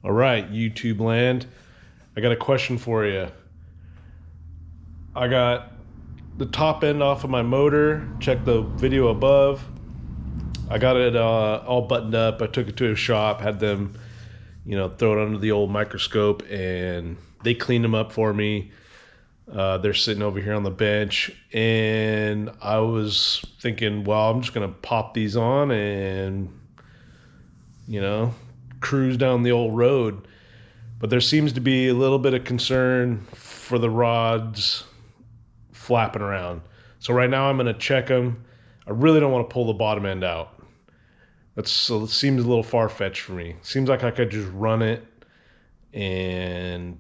All right, YouTube land. I got a question for you. I got the top end off of my motor. Check the video above. I got it all buttoned up. I took it to a shop, had them, throw it under the old microscope, and they cleaned them up for me. They're sitting over here on the bench, and I was thinking, well, I'm just gonna pop these on and, cruise down the old road. But there seems to be a little bit of concern for the rods flapping around. So right now I'm gonna check them. I really don't want to pull the bottom end out. It seems a little far-fetched for me. Seems like I could just run it and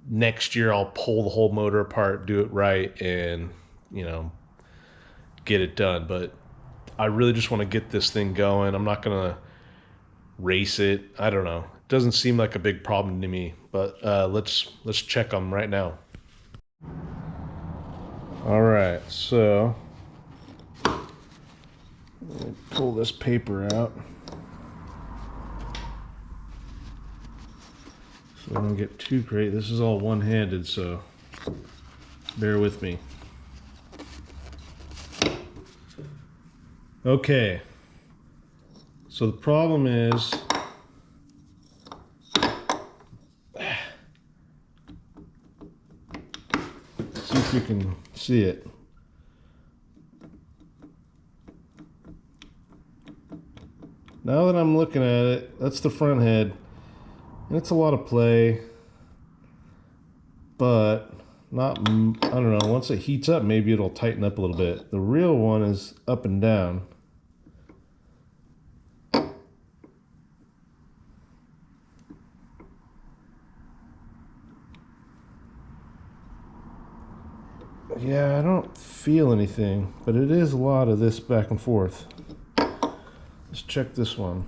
next year I'll pull the whole motor apart, do it right, and get it done. But I really just want to get this thing going. I'm not gonna race it. I don't know. It doesn't seem like a big problem to me, but let's check them right now. All right, so let me pull this paper out so I don't get too crazy. This is all one-handed, so bear with me. Okay, so the problem is see if you can see it. Now that I'm looking at it, that's the front head, and it's a lot of play, but not, I don't know, once it heats up, maybe it'll tighten up a little bit. The real one is up and down. Yeah, I don't feel anything, but it is a lot of this back and forth. Let's check this one.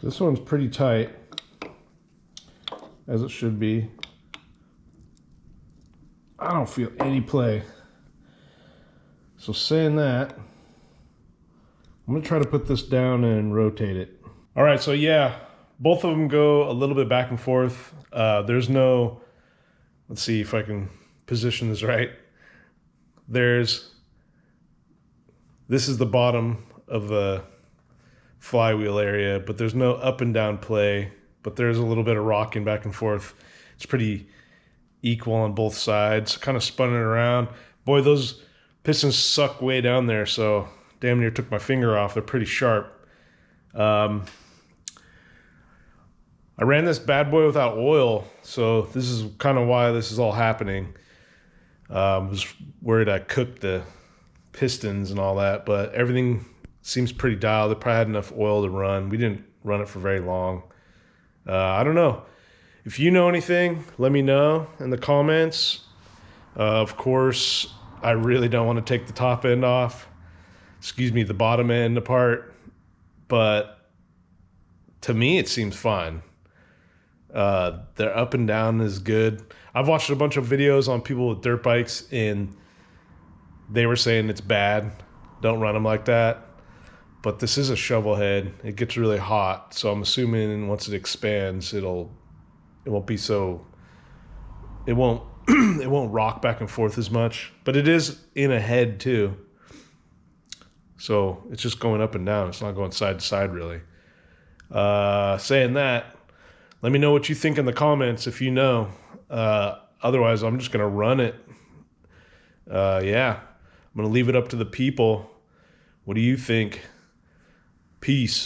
This one's pretty tight, as it should be. I don't feel any play. So saying that, I'm gonna try to put this down and rotate it. All right, so yeah, both of them go a little bit back and forth. There's no, let's see if I can position this right. This is the bottom of the flywheel area, but there's no up and down play, but there's a little bit of rocking back and forth. It's pretty equal on both sides. Kind of spun it around. Boy, those pistons suck way down there, so damn near took my finger off. They're pretty sharp. I ran this bad boy without oil, so this is kind of why this is all happening. I was worried I cooked the pistons and all that, but everything seems pretty dialed. They probably had enough oil to run. We didn't run it for very long. I don't know. If you know anything, let me know in the comments. Of course, I really don't want to take the top end off. Excuse me, the bottom end apart. But to me, it seems fine. Their up and down is good. I've watched a bunch of videos on people with dirt bikes, and they were saying it's bad. Don't run them like that. But this is a shovel head. It gets really hot, so I'm assuming once it expands, it won't be so. It won't it won't rock back and forth as much. But it is in a head too, so it's just going up and down. It's not going side to side really. Saying that, let me know what you think in the comments if you know. Otherwise, I'm just gonna run it. Yeah, I'm gonna leave it up to the people. What do you think? Peace.